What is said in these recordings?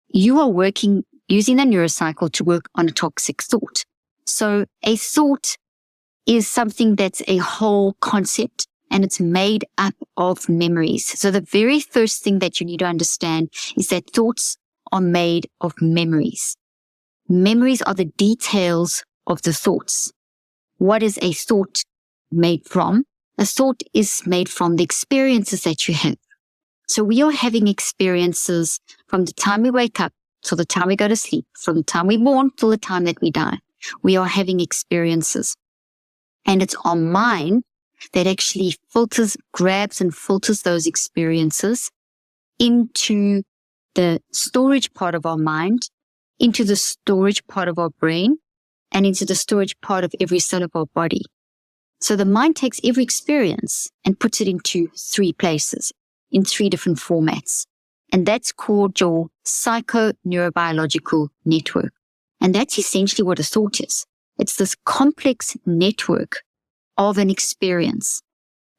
you are working using the neurocycle to work on a toxic thought. So a thought is something that's a whole concept, and it's made up of memories. So the very first thing that you need to understand is that thoughts are made of memories. Memories are the details of the thoughts. What is a thought made from? A thought is made from the experiences that you have. So we are having experiences from the time we wake up till the time we go to sleep, from the time we're born till the time that we die. We are having experiences. And it's our mind that actually grabs and filters those experiences into the storage part of our mind, into the storage part of our brain, and into the storage part of every cell of our body. So the mind takes every experience and puts it into 3 places, in 3 different formats. And that's called your psychoneurobiological network. And that's essentially what a thought is. It's this complex network of an experience.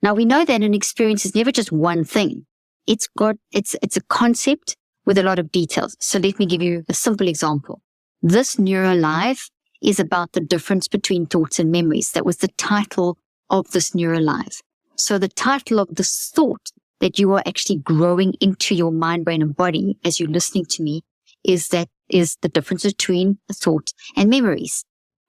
Now we know that an experience is never just one thing. It's a concept with a lot of details. So let me give you a simple example. This NeuroLive is about the difference between thoughts and memories. That was the title of this NeuroLive. So the title of this thought that you are actually growing into your mind, brain, and body as you're listening to me is the difference between a thought and memories.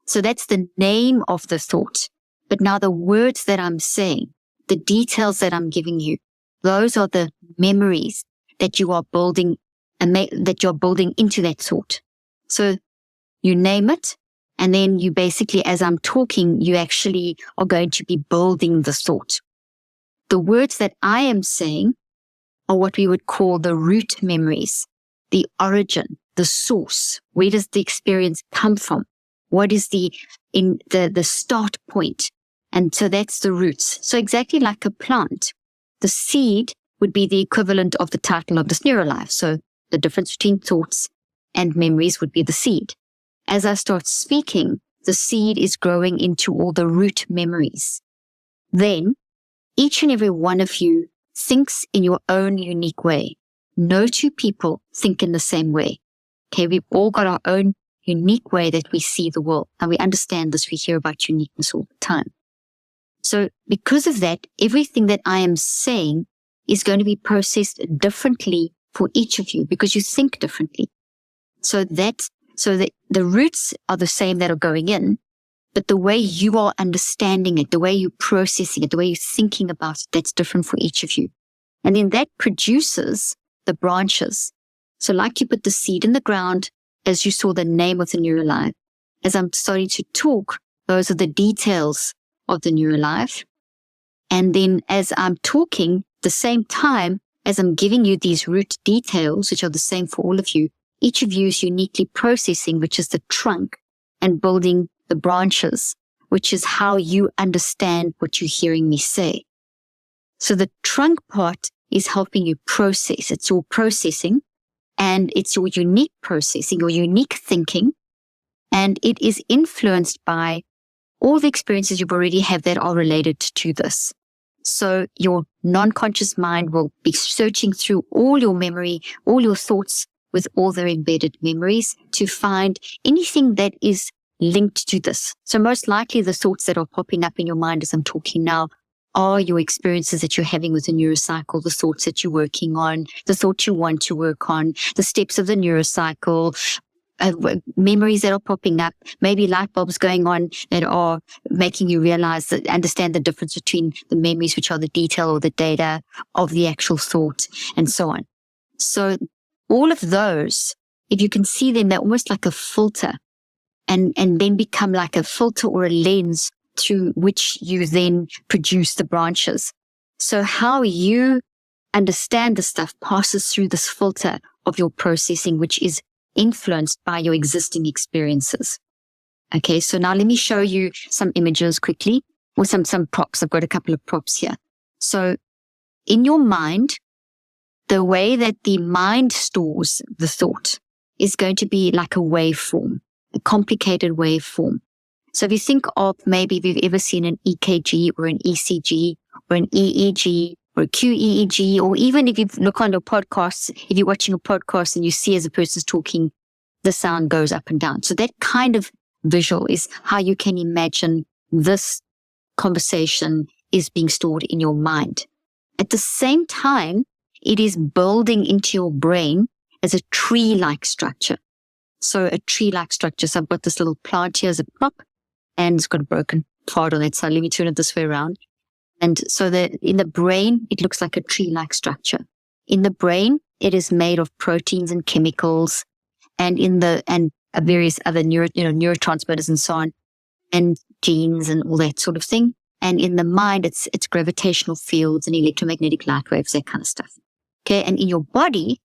So that's the name of the thought. But now the words that I'm saying, the details that I'm giving you, those are the memories that you are building into that thought. So you name it, and then you basically, as I'm talking, you actually are going to be building the thought. The words that I am saying are what we would call the root memories, the origin, the source. Where does the experience come from? What is the start point? And so that's the roots. So exactly like a plant, the seed would be the equivalent of the title of this NeuroLive. So the difference between thoughts and memories would be the seed. As I start speaking, the seed is growing into all the root memories. Then each and every one of you thinks in your own unique way. No 2 people think in the same way. Okay, we've all got our own unique way that we see the world, and we understand this. We hear about uniqueness all the time. So because of that, everything that I am saying is going to be processed differently for each of you because you think differently. So that the roots are the same that are going in, but the way you are understanding it, the way you're processing it, the way you're thinking about it, that's different for each of you. And then that produces the branches. So like you put the seed in the ground, as you saw the name of the NeuroLive, as I'm starting to talk, those are the details of the NeuroLive. And then as I'm talking, the same time as I'm giving you these root details, which are the same for all of you, each of you is uniquely processing, which is the trunk, and building the branches, which is how you understand what you're hearing me say. So the trunk part is helping you process. It's your processing, and it's your unique processing, your unique thinking, and it is influenced by all the experiences you've already had that are related to this. So your non-conscious mind will be searching through all your memory, all your thoughts with all their embedded memories to find anything that is linked to this. So most likely the thoughts that are popping up in your mind as I'm talking now are your experiences that you're having with the neurocycle, the thoughts that you're working on, the thoughts you want to work on, the steps of the neurocycle, memories that are popping up, maybe light bulbs going on that are making you understand the difference between the memories, which are the detail or the data of the actual thought, and so on. So all of those, if you can see them, they're almost like a filter and then become like a filter or a lens through which you then produce the branches. So how you understand the stuff passes through this filter of your processing, which is influenced by your existing experiences. Okay, so now let me show you some images quickly, or some props. I've got a couple of props here. So in your mind, the way that the mind stores the thought is going to be like a waveform, a complicated waveform. So if you think of maybe if you've ever seen an EKG or an ECG or an EEG or a QEEG, or even if you look on your podcasts, if you're watching a podcast and you see as a person's talking, the sound goes up and down. So that kind of visual is how you can imagine this conversation is being stored in your mind. At the same time, it is building into your brain as a tree-like structure. So a tree-like structure. So I've got this little plant here as a prop, and it's got a broken part on it. So let me turn it this way around. And so in the brain, it looks like a tree-like structure. In the brain, it is made of proteins and chemicals, and various other neurotransmitters and so on, and genes and all that sort of thing. And in the mind, it's gravitational fields and electromagnetic light waves, that kind of stuff. Okay. And in your body,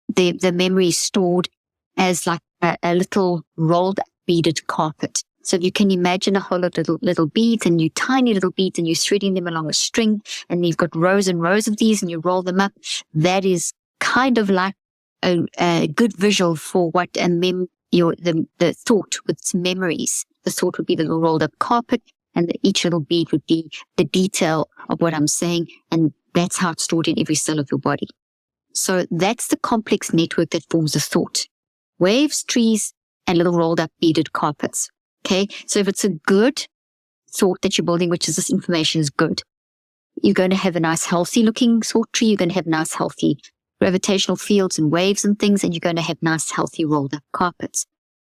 the memory is stored as like a little rolled beaded carpet. So if you can imagine a whole lot of little beads, and you tiny little beads, and you're threading them along a string, and you've got rows and rows of these, and you roll them up. That is kind of like a good visual for what the thought with its memories. The thought would be the little rolled up carpet, and each little bead would be the detail of what I'm saying, and that's how it's stored in every cell of your body. So that's the complex network that forms a thought. Waves, trees, and little rolled up beaded carpets. Okay, so if it's a good thought that you're building, which is this information is good, you're going to have a nice healthy looking thought tree, you're going to have nice healthy gravitational fields and waves and things, and you're going to have nice healthy rolled up carpets.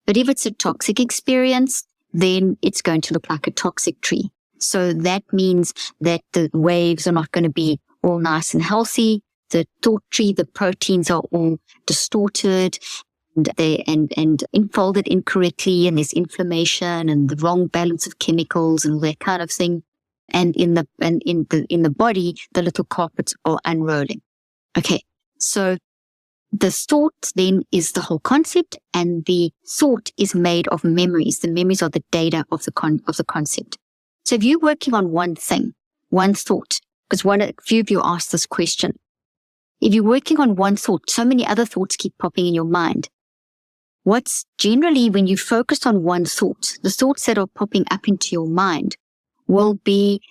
But if it's a toxic experience, then it's going to look like a toxic tree. So that means that the waves are not going to be all nice and healthy. The thought tree, the proteins are all distorted and enfolded incorrectly, and there's inflammation and the wrong balance of chemicals and all that kind of thing. And in the body, the little carpets are unrolling. Okay, so the thought then is the whole concept, and the thought is made of memories. The memories are the data of the concept. So if you're working on one thing, one thought, because a few of you asked this question, if you're working on one thought, so many other thoughts keep popping in your mind. What's generally, when you focus on one thought, the thoughts that are popping up into your mind will be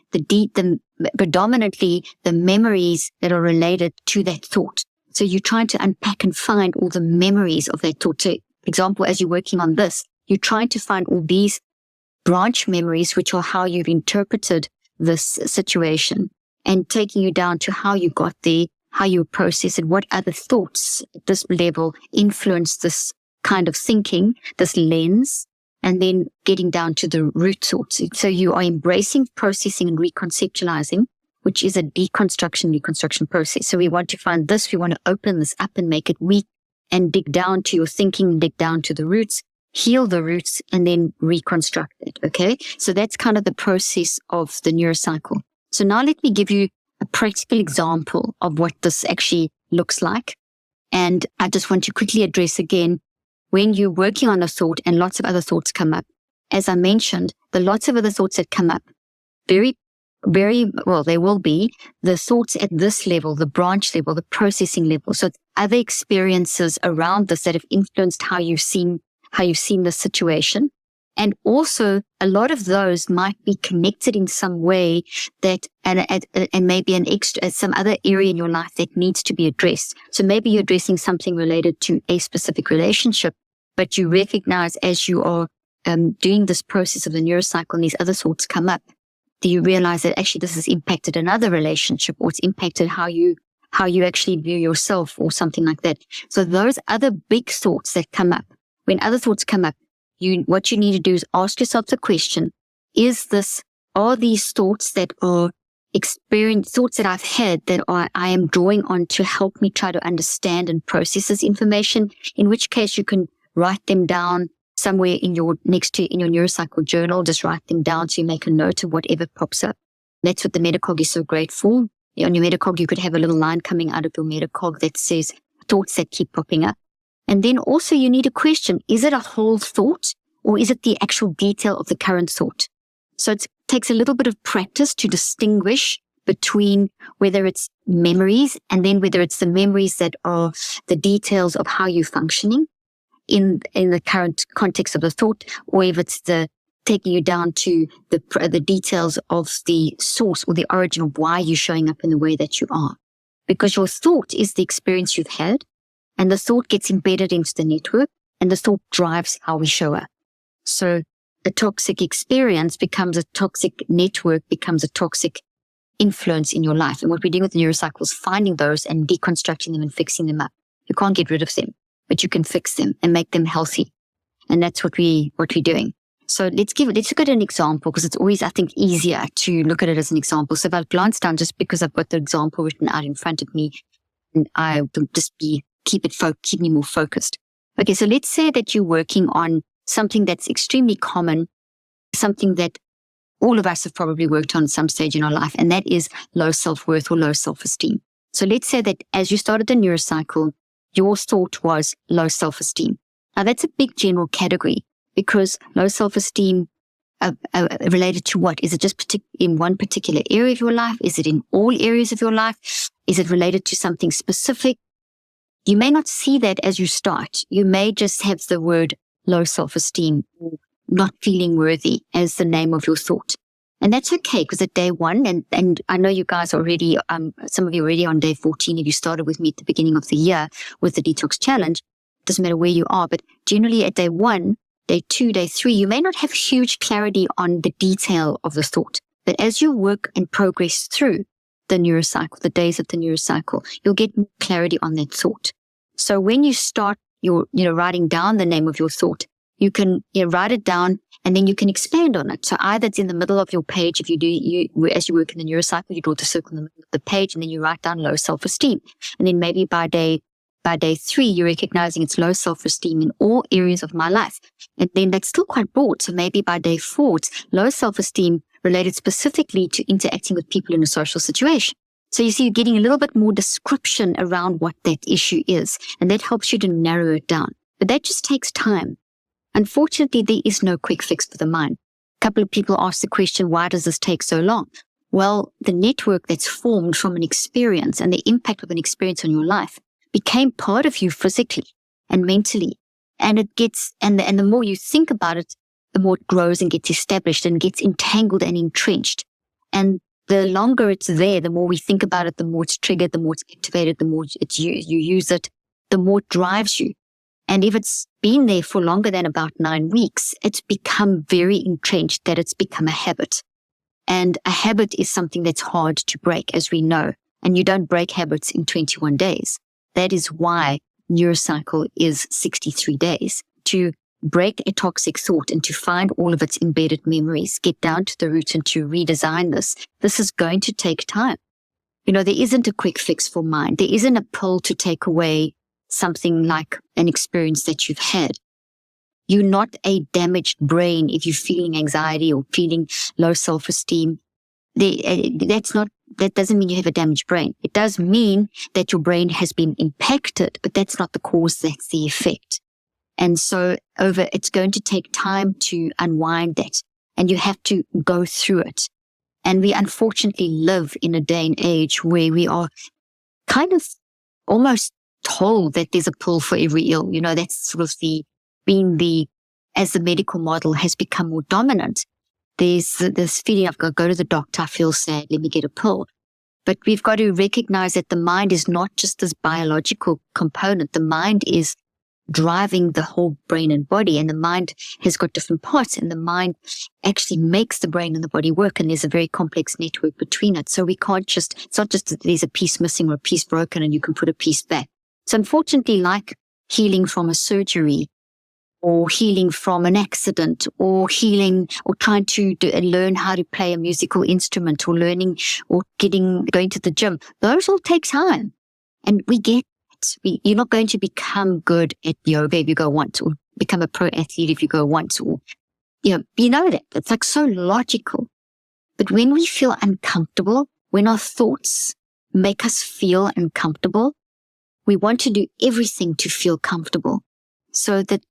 predominantly the memories that are related to that thought. So you're trying to unpack and find all the memories of that thought. So, for example, as you're working on this, you're trying to find all these branch memories, which are how you've interpreted this situation, and taking you down to how you got there, how you process it, what other thoughts at this level influence this kind of thinking, this lens, and then getting down to the root thoughts. So you are embracing, processing, and reconceptualizing, which is a reconstruction process. So we want to find this, we want to open this up and make it weak, and dig down to your thinking, dig down to the roots, heal the roots, and then reconstruct it. Okay. So that's kind of the process of the neurocycle. So now let me give you a practical example of what this actually looks like. And I just want to quickly address again, when you're working on a thought and lots of other thoughts come up, as I mentioned, the lots of other thoughts that come up, very, very, well, there will be the thoughts at this level, the branch level, the processing level. So other experiences around this that have influenced how you've seen the situation. And also a lot of those might be connected in some way that, and maybe some other area in your life that needs to be addressed. So maybe you're addressing something related to a specific relationship, but you recognize as you are doing this process of the neurocycle and these other thoughts come up, do you realize that actually this has impacted another relationship, or it's impacted how you actually view yourself, or something like that. So those other big thoughts that come up, when other thoughts come up, what you need to do is ask yourself the question, are these thoughts that are thoughts that I've had that I am drawing on to help me try to understand and process this information, in which case you can write them down somewhere in your neurocycle journal. Just write them down so you make a note of whatever pops up. That's what the metacog is so great for. On your metacog, you could have a little line coming out of your metacog that says thoughts that keep popping up. And then also you need a question, is it a whole thought, or is it the actual detail of the current thought? So it takes a little bit of practice to distinguish between whether it's memories and then whether it's the memories that are the details of how you're functioning in the current context of the thought, or if it's the taking you down to the details of the source or the origin of why you're showing up in the way that you are. Because your thought is the experience you've had, and the thought gets embedded into the network, and the thought drives how we show up. So a toxic experience becomes a toxic network, becomes a toxic influence in your life. And what we're doing with the Neurocycle is finding those and deconstructing them and fixing them up. You can't get rid of them, but you can fix them and make them healthy. And that's what we're doing. So let's look at an example, because it's always, I think, easier to look at it as an example. So if I glance down, just because I've got the example written out in front of me, and I will just keep me more focused. Okay, so let's say that you're working on something that's extremely common, something that all of us have probably worked on at some stage in our life, and that is low self-worth or low self-esteem. So let's say that as you started the Neurocycle, your thought was low self-esteem. Now that's a big general category, because low self-esteem related to what? Is it just in one particular area of your life? Is it in all areas of your life? Is it related to something specific? You may not see that as you start. You may just have the word low self-esteem or not feeling worthy as the name of your thought. And that's okay, because at day one, and I know you guys already, some of you already on day 14, if you started with me at the beginning of the year with the detox challenge, doesn't matter where you are, but generally at day 1, day 2, day 3, you may not have huge clarity on the detail of the thought. But as you work and progress through the Neurocycle, the days of the Neurocycle, you'll get more clarity on that thought. So when you start writing down the name of your thought, you can write it down, and then you can expand on it. So either it's in the middle of your page. If as you work in the Neurocycle, you draw the circle in the middle of the page, and then you write down low self-esteem. And then maybe by day 3, you're recognizing it's low self-esteem in all areas of my life. And then that's still quite broad. So maybe by day 4, it's low self-esteem related specifically to interacting with people in a social situation. So you see, you're getting a little bit more description around what that issue is, and that helps you to narrow it down. But that just takes time. Unfortunately, there is no quick fix for the mind. A couple of people ask the question, why does this take so long? Well, the network that's formed from an experience and the impact of an experience on your life became part of you physically and mentally. And it gets, and the more you think about it, the more it grows and gets established and gets entangled and entrenched. And the longer it's there, the more we think about it, the more it's triggered, the more it's activated, the more it's you use it, the more it drives you. And if it's been there for longer than about 9 weeks, it's become very entrenched, that it's become a habit. And a habit is something that's hard to break, as we know. And you don't break habits in 21 days. That is why Neurocycle is 63 days. To break a toxic thought and to find all of its embedded memories, get down to the root and to redesign this is going to take time. There isn't a quick fix for mind. There isn't a pill to take away something like an experience that you've had. You're not a damaged brain if you're feeling anxiety or feeling low self-esteem. That doesn't mean you have a damaged brain. It does mean that your brain has been impacted, but that's not the cause, that's the effect. And so it's going to take time to unwind that, and you have to go through it. And we unfortunately live in a day and age where we are kind of almost told that there's a pill for every ill. That's sort of as the medical model has become more dominant, there's this feeling of, go to the doctor, I feel sad, let me get a pill. But we've got to recognize that the mind is not just this biological component. The mind is driving the whole brain and body, and the mind has got different parts, and the mind actually makes the brain and the body work, and there's a very complex network between it. So we can't it's not just that there's a piece missing or a piece broken and you can put a piece back. So unfortunately, like healing from a surgery or healing from an accident or healing or trying to learn how to play a musical instrument or learning or going to the gym, those all take time. And we get you're not going to become good at yoga if you go once, or become a pro athlete if you go once, or, you know that. It's like so logical. But when we feel uncomfortable, when our thoughts make us feel uncomfortable, we want to do everything to feel comfortable. So that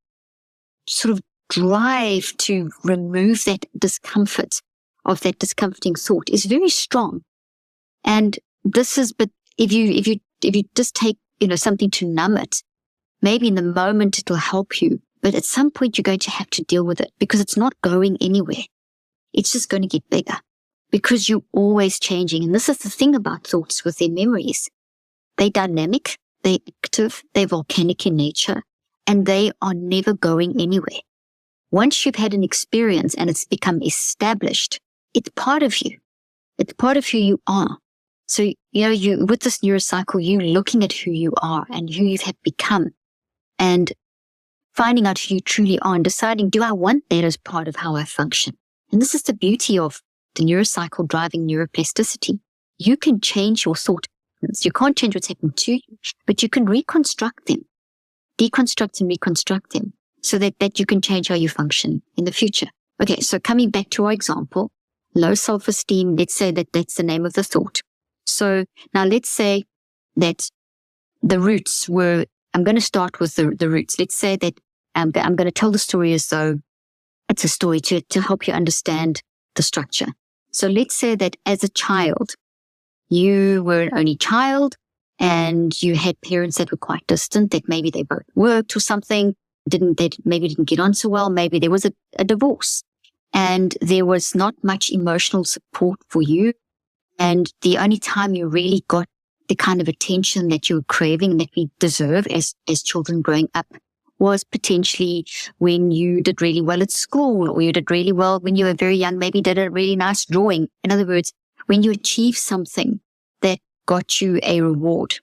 sort of drive to remove that discomfort of that discomforting thought is very strong. And but if you just take, something to numb it, maybe in the moment it'll help you, But at some point, you're going to have to deal with it because it's not going anywhere. It's just going to get bigger because you're always changing. And this is the thing about thoughts with their memories. They're dynamic, they're active, they're volcanic in nature, and they are never going anywhere. Once you've had an experience and it's become established, it's part of you. It's part of who you are. So, you with this neurocycle, you looking at who you are and who you have become and finding out who you truly are and deciding, do I want that as part of how I function? And this is the beauty of the neurocycle driving neuroplasticity. You can change your thought patterns. You can't change what's happened to you, but you can reconstruct them, deconstruct and reconstruct them so that you can change how you function in the future. Okay, so coming back to our example, low self-esteem, let's say that that's the name of the thought. So now let's say that the roots were, I'm going to start with the roots. Let's say that I'm going to tell the story as though it's a story to help you understand the structure. So let's say that as a child, you were an only child and you had parents that were quite distant, that maybe they both worked or something, maybe didn't get on so well. Maybe there was a divorce and there was not much emotional support for you. And the only time you really got the kind of attention that you were craving and that we deserve as children growing up was potentially when you did really well at school, or you did really well when you were very young, maybe did a really nice drawing. In other words, when you achieved something that got you a reward.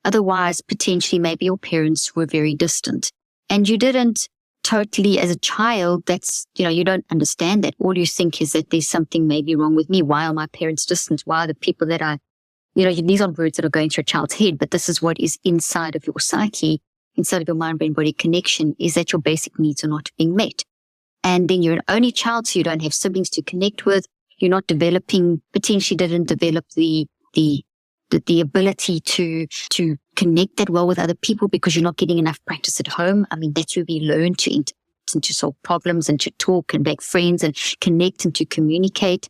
Otherwise, potentially maybe your parents were very distant and you didn't totally, as a child, that's, you don't understand that. All you think is that there's something maybe wrong with me. Why are my parents distant? Why are the people that these aren't words that are going through a child's head, but this is what is inside of your psyche, inside of your mind, brain, body connection, is that your basic needs are not being met. And then you're an only child, so you don't have siblings to connect with. You're not developing, potentially didn't develop the ability to connect that well with other people because you're not getting enough practice at home. I mean, that's where we learn to solve problems and to talk and make friends and connect and to communicate.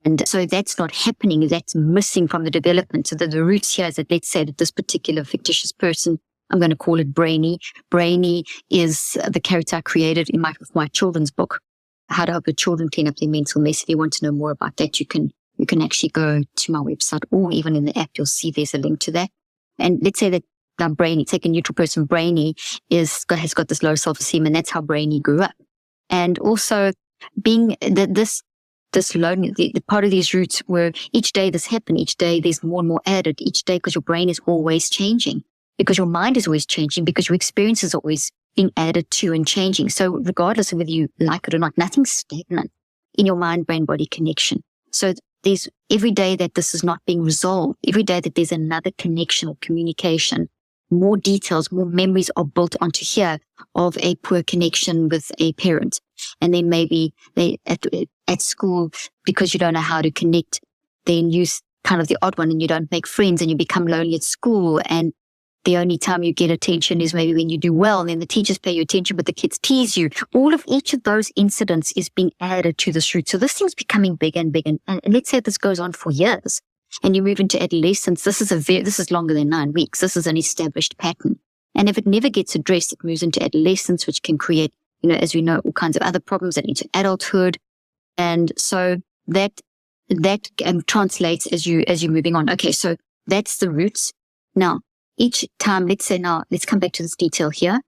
And so that's not happening. That's missing from the development. So the roots here is that, let's say that this particular fictitious person, I'm going to call it Brainy. Brainy is the character I created in my children's book, How to Help Your Children Clean Up Their Mental Mess. If you want to know more about that, you can actually go to my website, or even in the app, you'll see there's a link to that. And let's say that now Brainy, take a neutral person, Brainy has got this low self-esteem, and that's how Brainy grew up. And also being this lonely, the part of these roots where each day this happened, each day there's more and more added each day, because your brain is always changing, because your mind is always changing, because your experience is always being added to and changing. So regardless of whether you like it or not, nothing's stagnant in your mind, brain, body connection. So there's every day that this is not being resolved, every day that there's another connection or communication, more details, more memories are built onto here of a poor connection with a parent. And then maybe they at school, because you don't know how to connect, then you kind of the odd one and you don't make friends and you become lonely at school. And the only time you get attention is maybe when you do well, and then the teachers pay you attention, but the kids tease you. All of each of those incidents is being added to this root. So this thing's becoming bigger and bigger. And let's say this goes on for years and you move into adolescence. This is longer than 9 weeks. This is an established pattern. And if it never gets addressed, it moves into adolescence, which can create, as we know, all kinds of other problems and into adulthood. And so that translates as you're moving on. Okay. So that's the roots. Now, each time, let's come back to this detail here.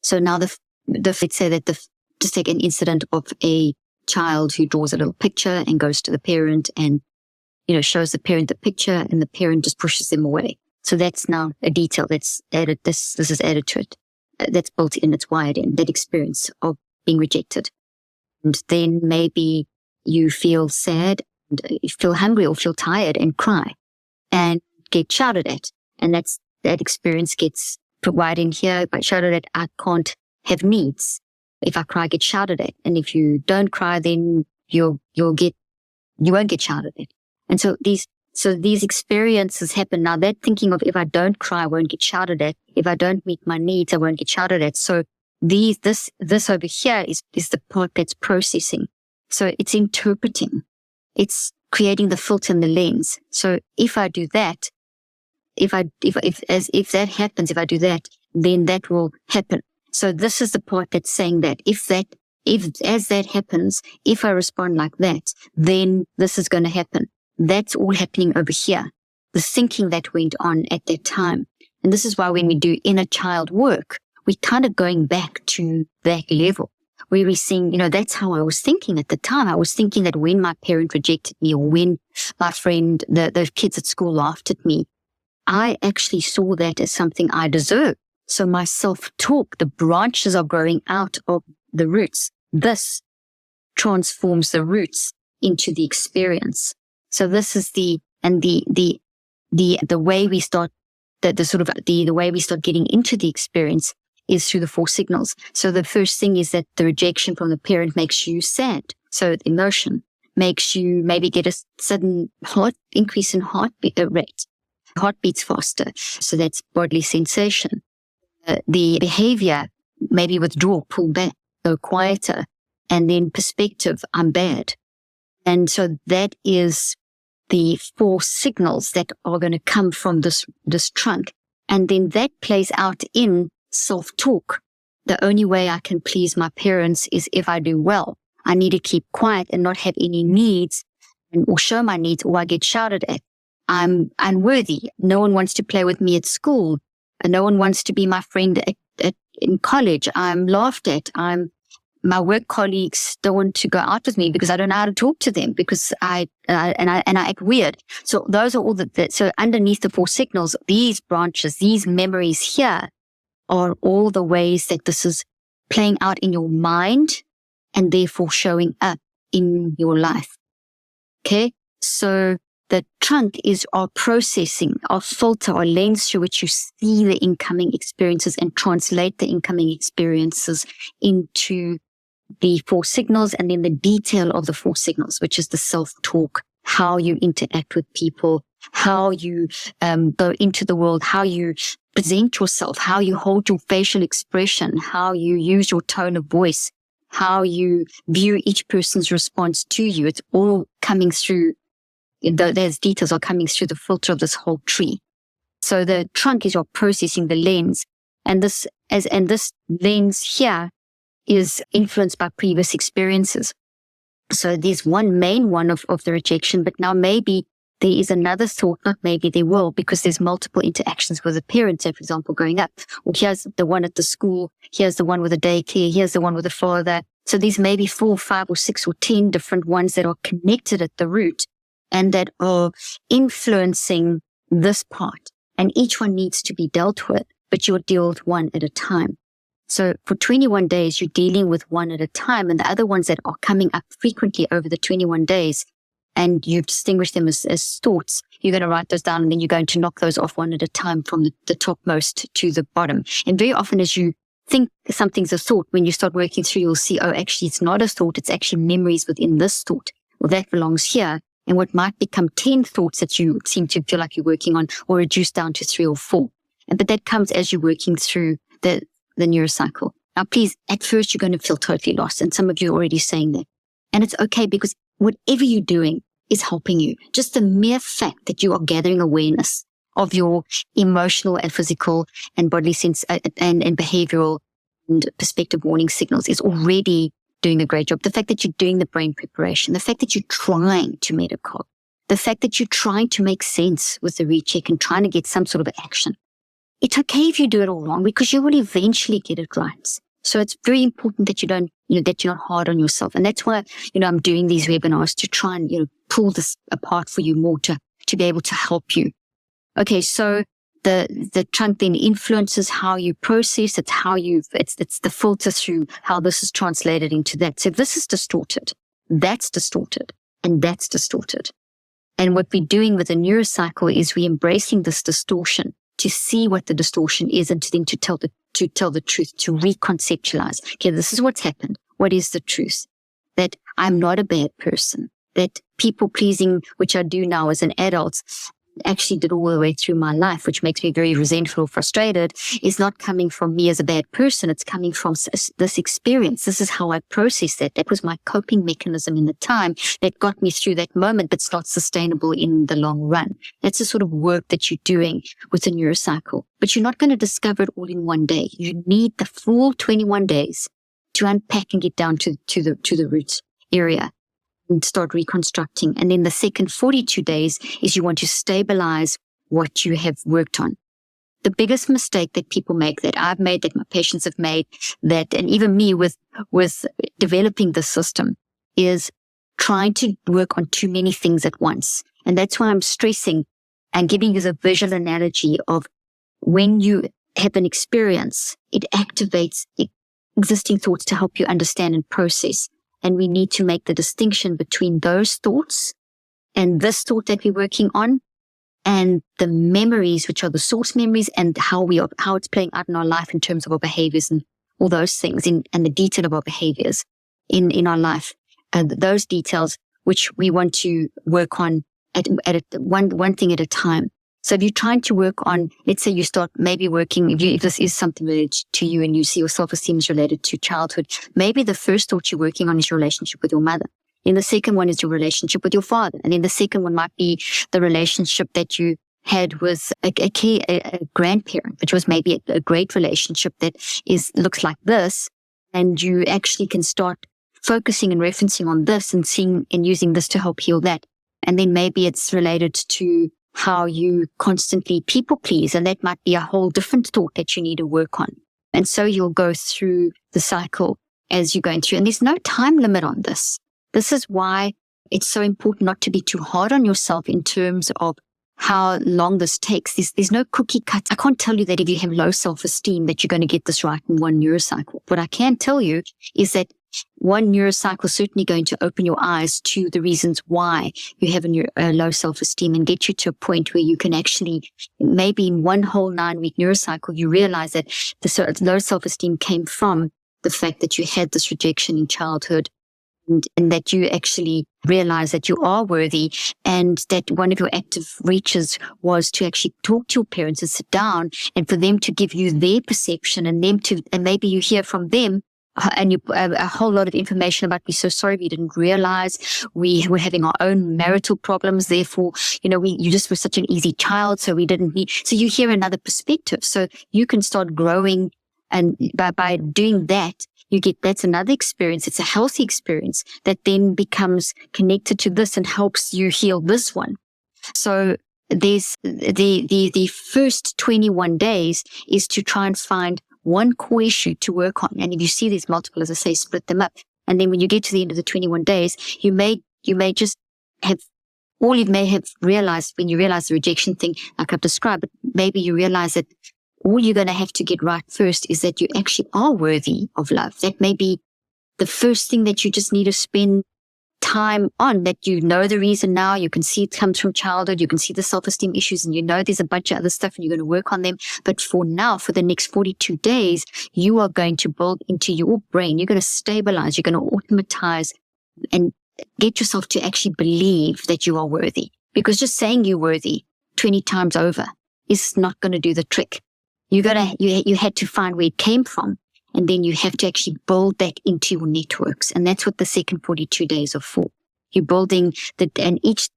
So now let's say that just take an incident of a child who draws a little picture and goes to the parent and, shows the parent the picture, and the parent just pushes them away. So that's now a detail that's added. This is added to it. That's built in, it's wired in, that experience of being rejected. And then maybe you feel sad, and you feel hungry or feel tired and cry and get shouted at. And that experience gets put right in here, but shouted at, I can't have needs. If I cry, I get shouted at. And if you don't cry, then you won't get shouted at. And so these experiences happen. Now that thinking of, if I don't cry, I won't get shouted at. If I don't meet my needs, I won't get shouted at. So this over here is the part that's processing. So it's interpreting. It's creating the filter and the lens. So if I do that, if that happens, if I do that, then that will happen. So this is the part that's saying that if as that happens, if I respond like that, then this is going to happen. That's all happening over here. The thinking that went on at that time. And this is why when we do inner child work, we're kind of going back to that level where we're saying, that's how I was thinking at the time. I was thinking that when my parent rejected me or when my friend, the kids at school laughed at me, I actually saw that as something I deserve. So my self-talk, the branches are growing out of the roots. This transforms the roots into the experience. So this is the way we start, the way we start getting into the experience is through the 4 signals. So the first thing is that the rejection from the parent makes you sad. So emotion makes you maybe get a sudden increase in heartbeat rate. Heartbeats faster. So that's bodily sensation. The behavior, maybe withdraw, pull back, go quieter. And then perspective, I'm bad. And so that is the 4 signals that are going to come from this trunk. And then that plays out in self-talk. The only way I can please my parents is if I do well. I need to keep quiet and not have any needs or show my needs, or I get shouted at. I'm unworthy. No one wants to play with me at school. No one wants to be my friend in college. I'm laughed at. My work colleagues don't want to go out with me because I don't know how to talk to them because I act weird. So those are all so underneath the 4 signals, these branches, these memories here are all the ways that this is playing out in your mind and therefore showing up in your life. Okay. So the trunk is our processing, our filter, our lens through which you see the incoming experiences and translate the incoming experiences into the 4 signals, and then the detail of the 4 signals, which is the self-talk, how you interact with people, how you go into the world, how you present yourself, how you hold your facial expression, how you use your tone of voice, how you view each person's response to you. It's all coming through, those details are coming through the filter of this whole tree. So the trunk is your processing, the lens, and this lens here is influenced by previous experiences. So there's one main one of the rejection, but now maybe there is another thought, not maybe there will, because there's multiple interactions with the parents, for example, growing up. Or here's the one at the school, here's the one with the daycare, here's the one with the father. So there's maybe 4, 5, or 6, or 10 different ones that are connected at the root and that are influencing this part. And each one needs to be dealt with, but you'll deal with one at a time. So for 21 days, you're dealing with one at a time, and the other ones that are coming up frequently over the 21 days, and you've distinguished them as thoughts, you're going to write those down, and then you're going to knock those off one at a time from the topmost to the bottom. And very often as you think something's a thought, when you start working through, you'll see, oh, actually, it's not a thought. It's actually memories within this thought. Well, that belongs here. And what might become 10 thoughts that you seem to feel like you're working on, or reduce down to 3 or 4. But that comes as you're working through the neurocycle. Now, please, at first, you're going to feel totally lost. And some of you are already saying that. And it's okay, because whatever you're doing is helping you. Just the mere fact that you are gathering awareness of your emotional and physical and bodily sense and behavioral and perspective warning signals is already doing a great job. The fact that you're doing the brain preparation, the fact that you're trying to metacog, the fact that you're trying to make sense with the recheck and trying to get some sort of action. It's okay if you do it all wrong, because you will eventually get it right. So it's very important that you don't, that you're not hard on yourself. And that's why, I'm doing these webinars to try and, pull this apart for you more to be able to help you. Okay. So the trunk then influences how you process. It's how it's the filter through how this is translated into that. So if this is distorted, that's distorted, and that's distorted. And what we're doing with the neurocycle is we're embracing this distortion to see what the distortion is, and to tell the truth, to reconceptualize. Okay, this is what's happened. What is the truth? That I'm not a bad person. That people pleasing, which I do now as an adult, actually did all the way through my life, which makes me very resentful, frustrated, is not coming from me as a bad person. It's coming from this experience. This is how I processed that. That was my coping mechanism in the time that got me through that moment, but it's not sustainable in the long run. That's the sort of work that you're doing with the Neurocycle. But you're not going to discover it all in one day. You need the full 21 days to unpack and get down to the root area and start reconstructing. And then the second 42 days is you want to stabilize what you have worked on. The biggest mistake that people make, that I've made, that my patients have made, that, and even me with developing the system, is trying to work on too many things at once. And that's why I'm stressing and giving you the visual analogy of when you have an experience, it activates existing thoughts to help you understand and process. And we need to make the distinction between those thoughts and this thought that we're working on, and the memories, which are the source memories, and how it's playing out in our life in terms of our behaviors and all those things, and the detail of our behaviors in our life. And those details, which we want to work on at one thing at a time. So if you're trying to work on, let's say you start maybe working, if this is something related to you and you see your self-esteem is related to childhood, maybe the first thought you're working on is your relationship with your mother. Then the second one is your relationship with your father. And then the second one might be the relationship that you had with a grandparent, which was maybe a great relationship that looks like this. And you actually can start focusing and referencing on this and seeing and using this to help heal that. And then maybe it's related to how you constantly people please, and that might be a whole different thought that you need to work on. And so you'll go through the cycle as you're going through. And there's no time limit on this. This is why it's so important not to be too hard on yourself in terms of how long this takes. There's no cookie cut. I can't tell you that if you have low self-esteem that you're going to get this right in one Neurocycle. What I can tell you is that one Neurocycle is certainly going to open your eyes to the reasons why you have a low self-esteem and get you to a point where you can actually, maybe in one whole 9-week Neurocycle, you realize that the low self-esteem came from the fact that you had this rejection in childhood, and that you actually realize that you are worthy, and that one of your active reaches was to actually talk to your parents and sit down and for them to give you their perception, and maybe you hear from them and you a whole lot of information about, we're so sorry, we didn't realize we were having our own marital problems. Therefore, you just were such an easy child. So we didn't need, so you hear another perspective. So you can start growing. And by doing that, that's another experience. It's a healthy experience that then becomes connected to this and helps you heal this one. So there's the first 21 days is to try and find one core issue to work on. And if you see there's multiple, as I say, split them up. And then when you get to the end of the 21 days, you may just have, all you may have realized when you realize the rejection thing, like I've described, but maybe you realize that all you're going to have to get right first is that you actually are worthy of love. That may be the first thing that you just need to spend time on, that you know the reason now. You can see it comes from childhood. You can see the self-esteem issues, and you know there's a bunch of other stuff and you're going to work on them. But for now, for the next 42 days, you are going to build into your brain. You're going to stabilize. You're going to automatize and get yourself to actually believe that you are worthy. Because just saying you're worthy 20 times over is not going to do the trick. You had to find where it came from. And then you have to actually build that into your networks. And that's what the second 42 days are for. You're building each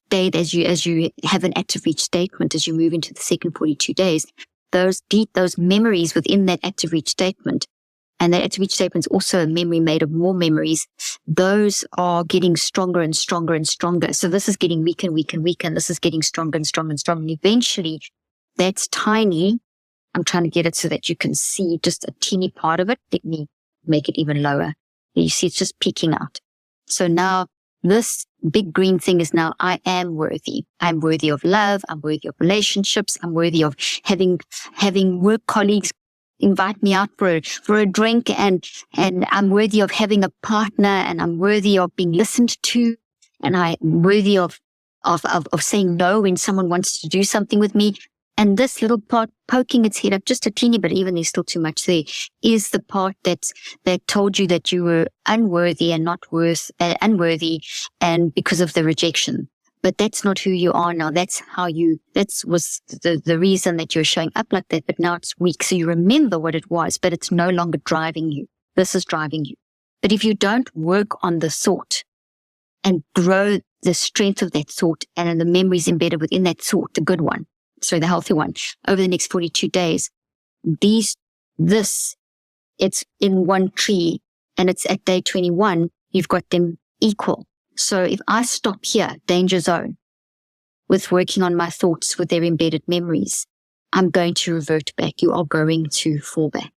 day as you have an active reach statement, as you move into the second 42 days, those memories within that active reach statement, and that active reach statement is also a memory made of more memories. Those are getting stronger and stronger and stronger. So this is getting weaker and weaker and weaker, and this is getting stronger and stronger and stronger. And eventually that's tiny. I'm trying to get it so that you can see just a teeny part of it. Let me make it even lower. You see it's just peeking out. So now this big green thing is now, I am worthy. I'm worthy of love. I'm worthy of relationships. I'm worthy of having work colleagues invite me out for a drink, and I'm worthy of having a partner, and I'm worthy of being listened to, and I'm worthy of saying no when someone wants to do something with me. And this little part poking its head up just a teeny bit, even there's still too much there, is the part that told you that you were unworthy and unworthy, and because of the rejection But that's not who you are now. That was the reason that you're showing up like that, but now it's weak. So you remember what it was, but it's no longer driving you. This is driving you. But if you don't work on the thought and grow the strength of that thought and the memories embedded within that thought, the good one, the healthy one, over the next 42 days, it's in one tree and it's at day 21, you've got them equal. So if I stop here, danger zone, with working on my thoughts with their embedded memories, I'm going to revert back. You are going to fall back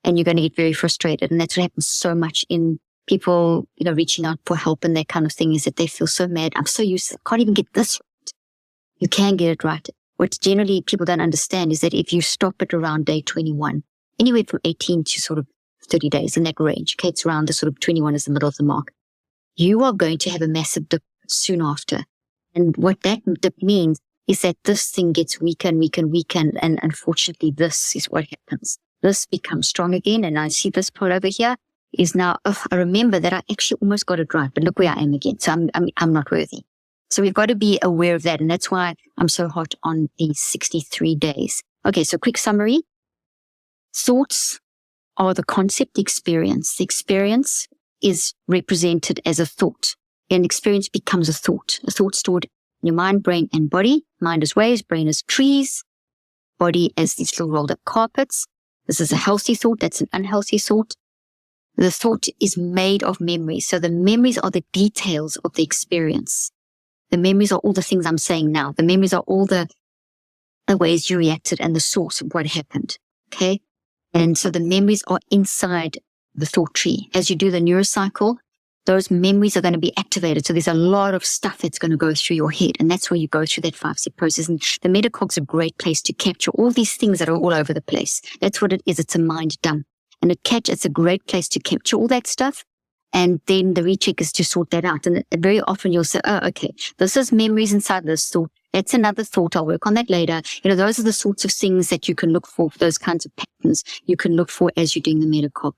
and you're going to get very frustrated. And that's what happens so much in people, reaching out for help and that kind of thing, is that they feel so mad. I'm so useless. I can't even get this right. You can get it right. What generally people don't understand is that if you stop it around day 21, anywhere from 18 to sort of 30 days in that range, okay, it's around the sort of 21 is the middle of the mark, you are going to have a massive dip soon after. And what that dip means is that this thing gets weaker and weaker and weaker. And unfortunately, this is what happens. This becomes strong again. And I see this part over here is now, I remember that I actually almost got it right, but look where I am again. So I'm not worthy. So we've got to be aware of that. And that's why I'm so hot on these 63 days. Okay. So quick summary. Thoughts are the concept, the experience. The experience is represented as a thought. An experience becomes a thought stored in your mind, brain, and body. Mind as waves, brain as trees, body as these little rolled up carpets. This is a healthy thought. That's an unhealthy thought. The thought is made of memories. So the memories are the details of the experience. The memories are all the things I'm saying now. The memories are all the ways you reacted and the source of what happened. Okay. And so the memories are inside the thought tree. As you do the neurocycle, those memories are going to be activated. So there's a lot of stuff that's going to go through your head. And that's where you go through that 5-step process. And the metacog's a great place to capture all these things that are all over the place. That's what it is. It's a mind dump. And it's a great place to capture all that stuff. And then the recheck is to sort that out. And very often you'll say, oh, okay, this is memories inside this thought. That's another thought. I'll work on that later. Those are the sorts of things that you can look for, those kinds of patterns you can look for as you're doing the metacog.